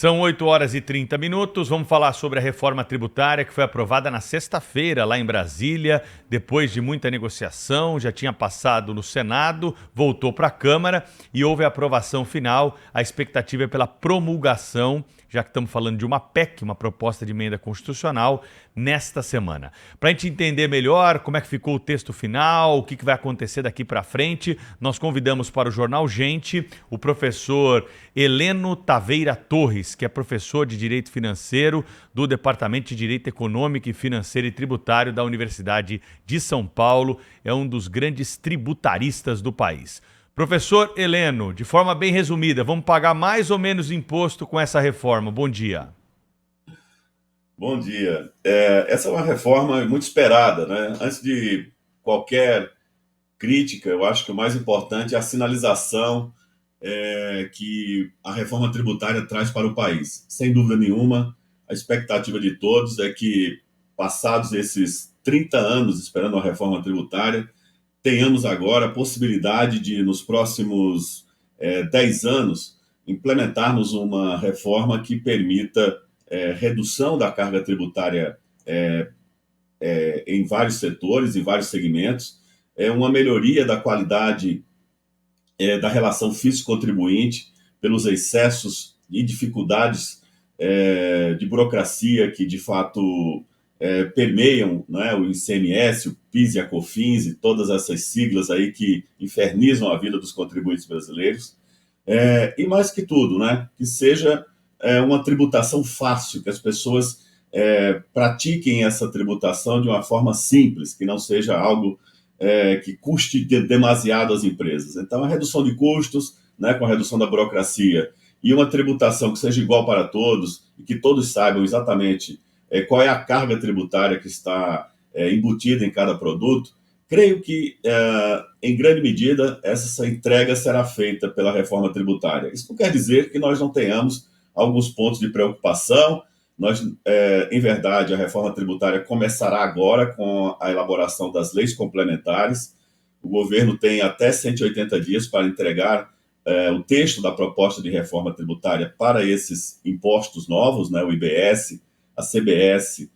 São 8 horas e 30 minutos. Vamos falar sobre a reforma tributária que foi aprovada na sexta-feira lá em Brasília, depois de muita negociação, já tinha passado no Senado, voltou para a Câmara e houve a aprovação final. A expectativa é pela promulgação, já que estamos falando de uma PEC, uma proposta de emenda constitucional, nesta semana. Para a gente entender melhor como é que ficou o texto final, o que vai acontecer daqui para frente, nós convidamos para o Jornal Gente o professor Heleno Taveira Torres, que é professor de Direito Financeiro do Departamento de Direito Econômico e Financeiro e Tributário da Universidade de São Paulo, é um dos grandes tributaristas do país. Professor Heleno, de forma bem resumida, vamos pagar mais ou menos imposto com essa reforma? Bom dia. Bom dia. Essa é uma reforma muito esperada, né? Antes de qualquer crítica, eu acho que o mais importante é a sinalização que a reforma tributária traz para o país. Sem dúvida nenhuma, a expectativa de todos é que, passados esses 30 anos esperando a reforma tributária, tenhamos agora a possibilidade de, nos próximos 10 anos, implementarmos uma reforma que permita redução da carga tributária em vários setores, em vários segmentos, uma melhoria da qualidade da relação fisco-contribuinte pelos excessos e dificuldades de burocracia que, de fato, permeiam, né, o ICMS, o PIS e a COFINS e todas essas siglas aí que infernizam a vida dos contribuintes brasileiros. E mais que tudo, né, que seja uma tributação fácil, que as pessoas pratiquem essa tributação de uma forma simples, que não seja algo que custe demasiado às empresas. Então, a redução de custos, né, com a redução da burocracia, e uma tributação que seja igual para todos, e que todos saibam exatamente qual é a carga tributária que está embutida em cada produto, creio que, em grande medida, essa entrega será feita pela reforma tributária. Isso não quer dizer que nós não tenhamos alguns pontos de preocupação. Em verdade, a reforma tributária começará agora com a elaboração das leis complementares. O governo tem até 180 dias para entregar o texto da proposta de reforma tributária para esses impostos novos, né, o IBS, a CBS,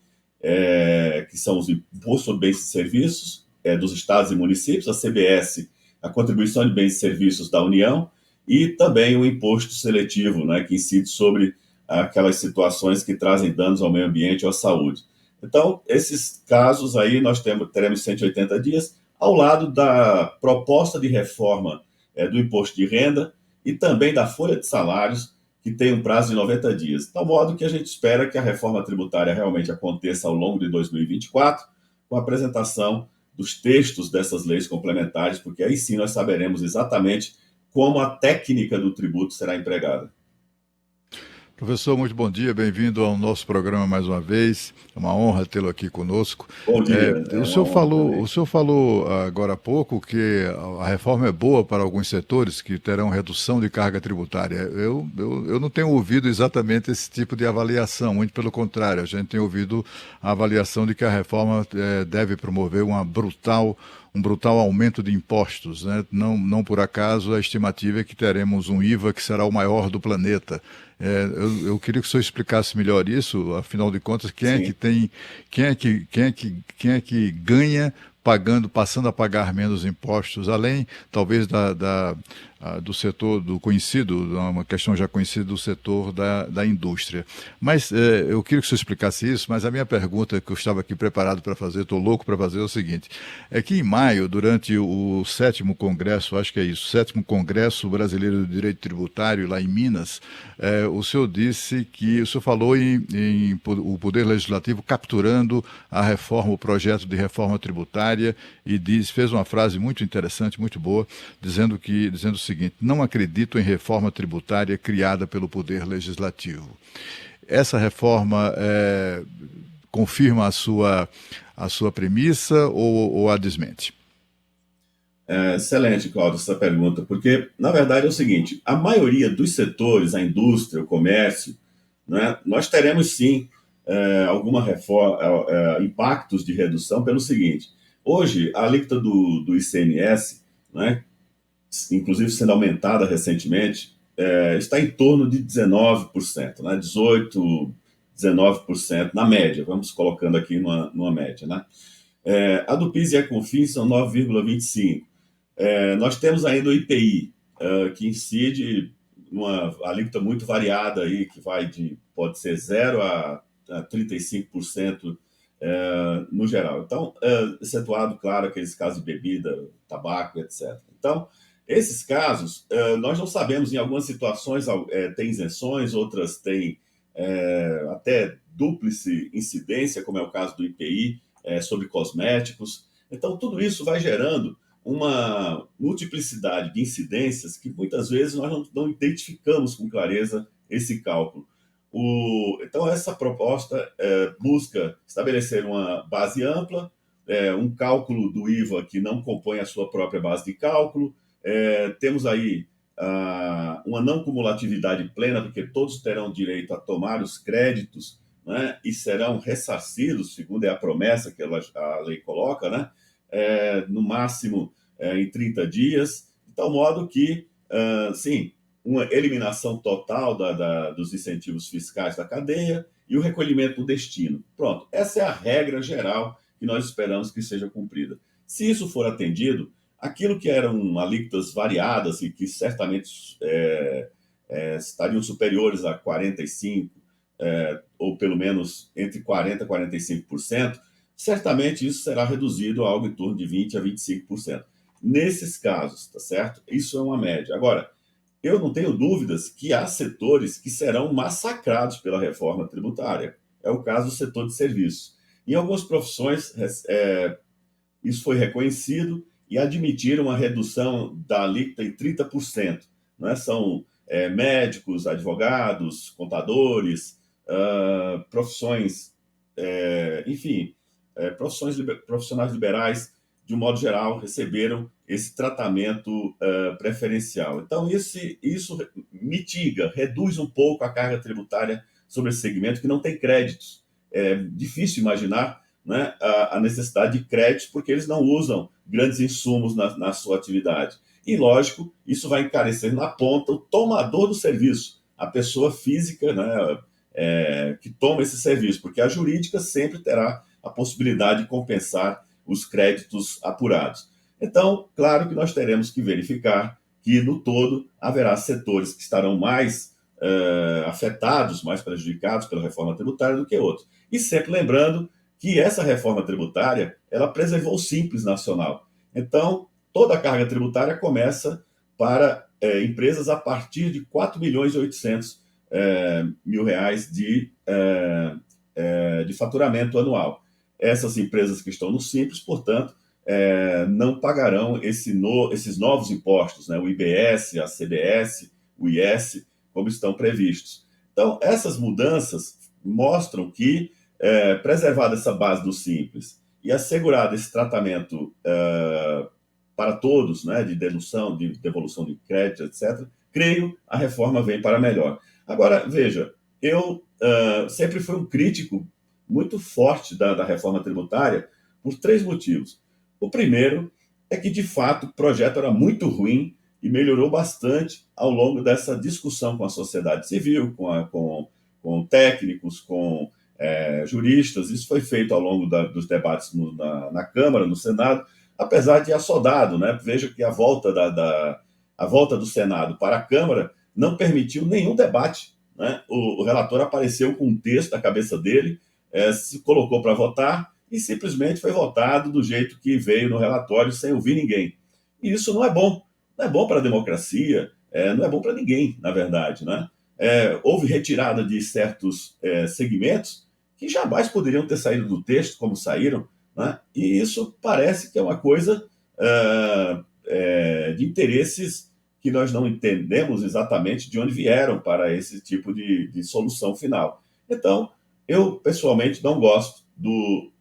que são os impostos sobre bens e serviços dos estados e municípios, a CBS, a contribuição de bens e serviços da União, e também o imposto seletivo, né, que incide sobre aquelas situações que trazem danos ao meio ambiente ou à saúde. Então, esses casos aí nós teremos 180 dias, ao lado da proposta de reforma do imposto de renda e também da folha de salários, que tem um prazo de 90 dias. De tal modo que a gente espera que a reforma tributária realmente aconteça ao longo de 2024, com a apresentação dos textos dessas leis complementares, porque aí sim nós saberemos exatamente como a técnica do tributo será empregada. Professor, muito bom dia, bem-vindo ao nosso programa mais uma vez. É uma honra tê-lo aqui conosco. Bom dia, O uma senhor honra falou, também. o senhor falou agora há pouco que a reforma é boa para alguns setores que terão redução de carga tributária. Eu não tenho ouvido exatamente esse tipo de avaliação, muito pelo contrário, a gente tem ouvido a avaliação de que a reforma deve promover um brutal aumento de impostos, né? Não por acaso a estimativa é que teremos um IVA que será o maior do planeta. Eu queria que o senhor explicasse melhor isso. Afinal de contas, Sim. quem é que ganha passando a pagar menos impostos, além talvez do setor do conhecido, uma questão já conhecida do setor da indústria. Mas eu queria que o senhor explicasse isso, mas a minha pergunta que eu estava aqui preparado para fazer, estou louco para fazer, é o seguinte: é que em maio, durante o 7º Congresso, acho que é isso, 7º Congresso Brasileiro de Direito Tributário, lá em Minas, o senhor disse que, o senhor falou em o Poder Legislativo capturando a reforma, o projeto de reforma tributária, e fez uma frase muito interessante, muito boa, dizendo o seguinte: não acredito em reforma tributária criada pelo Poder Legislativo. Essa reforma confirma a sua premissa ou a desmente? Excelente, Cláudio, essa pergunta, porque, na verdade, é o seguinte: a maioria dos setores, a indústria, o comércio, né, nós teremos sim alguma reforma, impactos de redução pelo seguinte: hoje, a alíquota do ICMS, né, inclusive sendo aumentada recentemente, está em torno de 19%, né? 18%, 19% na média, vamos colocando aqui numa média, né? A do PIS e a COFINS são 9,25%. Nós temos ainda o IPI, que incide numa alíquota muito variada aí, que pode ser 0 a 35% no geral. Então, excetuado, claro, aqueles casos de bebida, tabaco, etc. Então, esses casos, nós não sabemos, em algumas situações tem isenções, outras têm até dúplice incidência, como é o caso do IPI, sobre cosméticos. Então, tudo isso vai gerando uma multiplicidade de incidências que muitas vezes nós não identificamos com clareza esse cálculo. Então, essa proposta busca estabelecer uma base ampla, um cálculo do IVA que não compõe a sua própria base de cálculo. Temos aí uma não cumulatividade plena, porque todos terão direito a tomar os créditos, né, e serão ressarcidos, segundo é a promessa que a lei coloca, né, no máximo em 30 dias, de tal modo que, sim, uma eliminação total dos incentivos fiscais da cadeia e o recolhimento do destino. Pronto, essa é a regra geral que nós esperamos que seja cumprida. Se isso for atendido, aquilo que eram alíquotas variadas e que certamente estariam superiores a 45%, ou pelo menos entre 40% e 45%, certamente isso será reduzido a algo em torno de 20% a 25%. Nesses casos, tá certo? Isso é uma média. Agora, eu não tenho dúvidas que há setores que serão massacrados pela reforma tributária. É o caso do setor de serviços. Em algumas profissões, isso foi reconhecido e admitiram uma redução da alíquota em 30%. Né? São médicos, advogados, contadores, profissões, enfim, profissionais liberais, de um modo geral, receberam esse tratamento preferencial. Então, isso mitiga, reduz um pouco a carga tributária sobre esse segmento que não tem créditos. É difícil imaginar, né, a necessidade de créditos, porque eles não usam grandes insumos na sua atividade. E, lógico, isso vai encarecer na ponta o tomador do serviço, a pessoa física, né, que toma esse serviço, porque a jurídica sempre terá a possibilidade de compensar os créditos apurados. Então, claro que nós teremos que verificar que, no todo, haverá setores que estarão mais afetados, mais prejudicados pela reforma tributária do que outros. E sempre lembrando que essa reforma tributária, ela preservou o Simples Nacional. Então, toda a carga tributária começa para empresas a partir de 4 milhões e 800 mil reais de faturamento anual. Essas empresas que estão no Simples, portanto, não pagarão esses novos impostos, né? O IBS, a CBS, o IS, como estão previstos. Então, essas mudanças mostram que, preservada essa base do Simples e assegurado esse tratamento para todos, né, de dedução, de devolução de crédito, etc., creio a reforma vem para melhor. Agora, veja, eu sempre fui um crítico muito forte da reforma tributária por 3 motivos. O primeiro é que, de fato, o projeto era muito ruim e melhorou bastante ao longo dessa discussão com a sociedade civil, com técnicos, com juristas. Isso foi feito ao longo dos debates na Câmara, no Senado, apesar de assodado, né? Veja que a volta do Senado para a Câmara não permitiu nenhum debate, né? O relator apareceu com um texto na cabeça dele, se colocou para votar e simplesmente foi votado do jeito que veio no relatório, sem ouvir ninguém. E isso não é bom. Não é bom para a democracia, não é bom para ninguém, na verdade, né? Houve retirada de certos segmentos que jamais poderiam ter saído do texto, como saíram, né? E isso parece que é uma coisa de interesses que nós não entendemos exatamente de onde vieram para esse tipo de solução final. Então, eu, pessoalmente, não gosto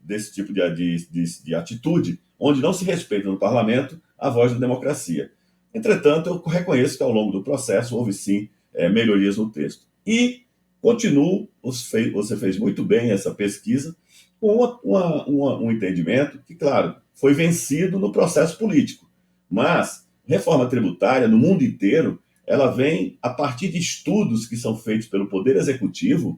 desse tipo de atitude, onde não se respeita no parlamento a voz da democracia. Entretanto, eu reconheço que ao longo do processo houve sim melhorias no texto. E continuo, você fez muito bem essa pesquisa, com um entendimento que, claro, foi vencido no processo político. Mas reforma tributária, no mundo inteiro, ela vem a partir de estudos que são feitos pelo Poder Executivo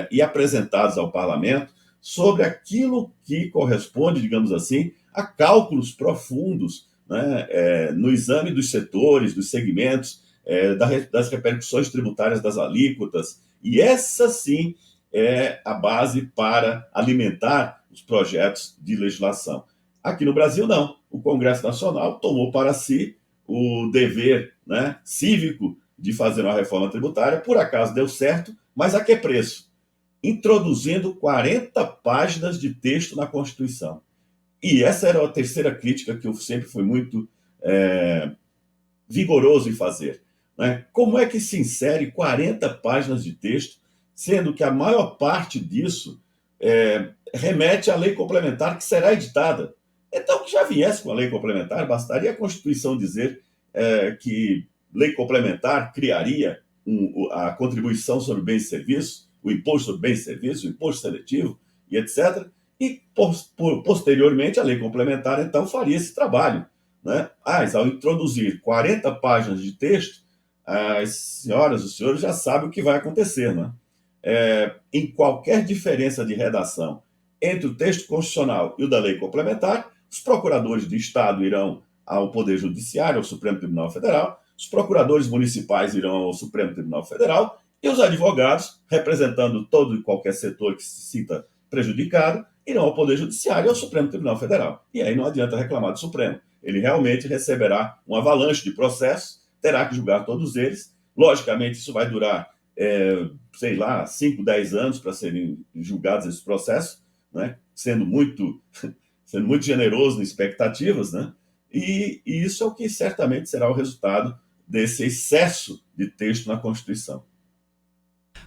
e apresentados ao Parlamento sobre aquilo que corresponde, digamos assim, a cálculos profundos, né, no exame dos setores, dos segmentos, das repercussões tributárias das alíquotas, e essa sim é a base para alimentar os projetos de legislação. Aqui no Brasil, não. O Congresso Nacional tomou para si o dever, né, cívico de fazer uma reforma tributária, por acaso deu certo, mas a que preço? Introduzindo 40 páginas de texto na Constituição. E essa era a terceira crítica que eu sempre fui muito vigoroso em fazer. Né? Como é que se insere 40 páginas de texto, sendo que a maior parte disso remete à lei complementar que será editada? Então, que já viesse com a lei complementar, bastaria a Constituição dizer que lei complementar criaria a contribuição sobre bens e serviços, o imposto sobre bens e serviços, o imposto seletivo e etc. E, posteriormente, a lei complementar, então, faria esse trabalho. Né? Mas, ao introduzir 40 páginas de texto, as senhoras e os senhores já sabem o que vai acontecer. Né? Em qualquer diferença de redação entre o texto constitucional e o da lei complementar, os procuradores de Estado irão ao Poder Judiciário, ao Supremo Tribunal Federal, os procuradores municipais irão ao Supremo Tribunal Federal e os advogados, representando todo e qualquer setor que se sinta prejudicado, irão ao Poder Judiciário e ao Supremo Tribunal Federal. E aí não adianta reclamar do Supremo. Ele realmente receberá uma avalanche de processos, terá que julgar todos eles. Logicamente, isso vai durar, 5, 10 anos para serem julgados esses processos, né? sendo muito generoso em expectativas, né? E isso é o que certamente será o resultado desse excesso de texto na Constituição.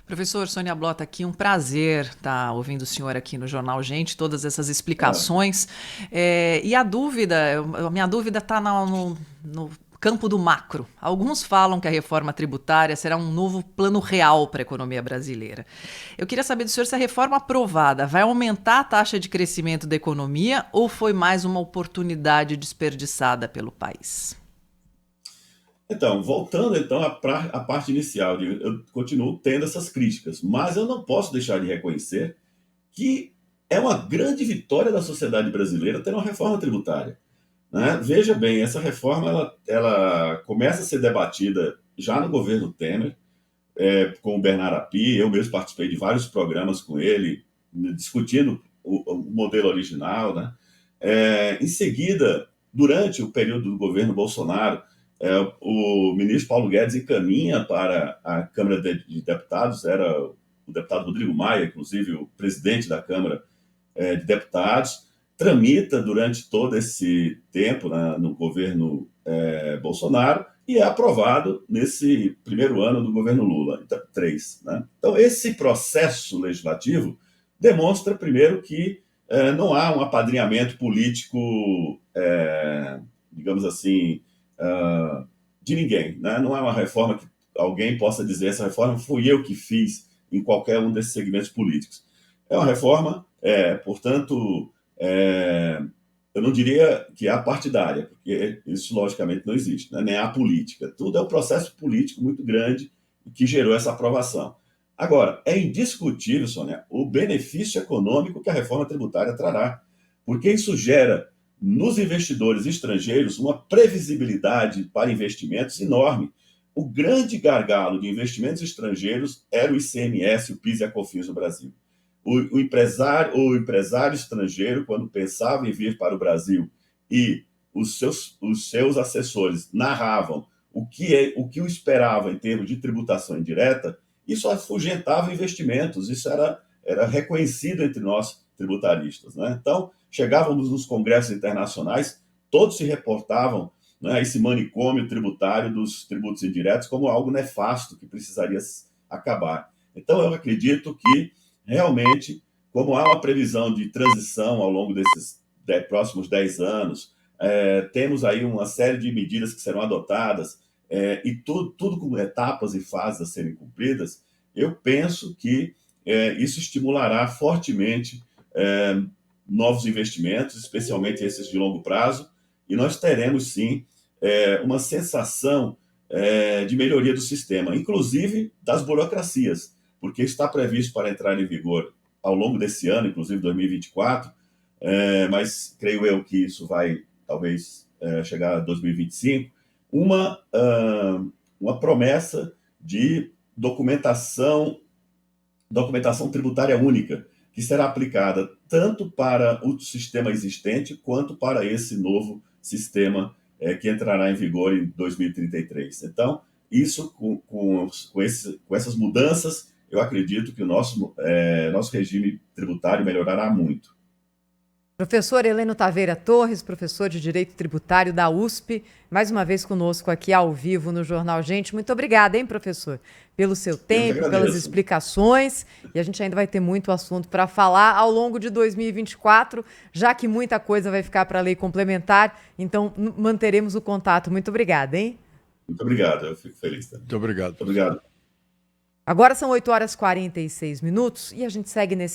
Professor Sônia Blota, aqui um prazer estar ouvindo o senhor aqui no Jornal Gente, todas essas explicações. E a minha dúvida está no campo do macro. Alguns falam que a reforma tributária será um novo plano real para a economia brasileira. Eu queria saber do senhor se a reforma aprovada vai aumentar a taxa de crescimento da economia ou foi mais uma oportunidade desperdiçada pelo país? Então, voltando à parte inicial, eu continuo tendo essas críticas, mas eu não posso deixar de reconhecer que é uma grande vitória da sociedade brasileira ter uma reforma tributária. Né? Veja bem, essa reforma ela começa a ser debatida já no governo Temer, com o Bernardo Api. Eu mesmo participei de vários programas com ele, discutindo o modelo original. Né? Em seguida, durante o período do governo Bolsonaro, o ministro Paulo Guedes encaminha para a Câmara de Deputados, era o deputado Rodrigo Maia, inclusive o presidente da Câmara de Deputados, tramita durante todo esse tempo no governo Bolsonaro e é aprovado nesse primeiro ano do governo Lula, 3. Né? Então, esse processo legislativo demonstra, primeiro, que não há um apadrinhamento político, digamos assim, de ninguém. Né? Não é uma reforma que alguém possa dizer essa reforma fui eu que fiz em qualquer um desses segmentos políticos. É uma reforma, portanto, eu não diria que é partidária, porque isso logicamente não existe, né? Nem a política. Tudo é um processo político muito grande que gerou essa aprovação. Agora, é indiscutível, Sônia, o benefício econômico que a reforma tributária trará, porque isso gera nos investidores estrangeiros uma previsibilidade para investimentos enorme. O grande gargalo de investimentos estrangeiros era o ICMS, o PIS e a COFINS no Brasil. O empresário estrangeiro, quando pensava em vir para o Brasil e os seus assessores narravam o que o esperava em termos de tributação indireta, isso afugentava investimentos, isso era reconhecido entre nós tributaristas. Né? Então, chegávamos nos congressos internacionais, todos se reportavam, né, esse manicômio tributário dos tributos indiretos como algo nefasto que precisaria acabar. Então, eu acredito que, realmente, como há uma previsão de transição ao longo desses próximos 10 anos, temos aí uma série de medidas que serão adotadas, e tudo com etapas e fases a serem cumpridas, eu penso que isso estimulará fortemente novos investimentos, especialmente esses de longo prazo, e nós teremos, sim, uma sensação de melhoria do sistema, inclusive das burocracias, porque está previsto para entrar em vigor ao longo desse ano, inclusive 2024, mas creio eu que isso vai talvez chegar a 2025, uma promessa de documentação tributária única, que será aplicada tanto para o sistema existente quanto para esse novo sistema que entrará em vigor em 2033. Então, isso com essas mudanças, eu acredito que o nosso regime tributário melhorará muito. Professor Heleno Taveira Torres, professor de Direito Tributário da USP, mais uma vez conosco aqui ao vivo no Jornal Gente. Muito obrigada, hein, professor, pelo seu tempo, pelas explicações. E a gente ainda vai ter muito assunto para falar ao longo de 2024, já que muita coisa vai ficar para a lei complementar. Então, manteremos o contato. Muito obrigada, hein? Muito obrigado, eu fico feliz também. Muito obrigado. Muito obrigado. Agora são 8h46 e a gente segue nesse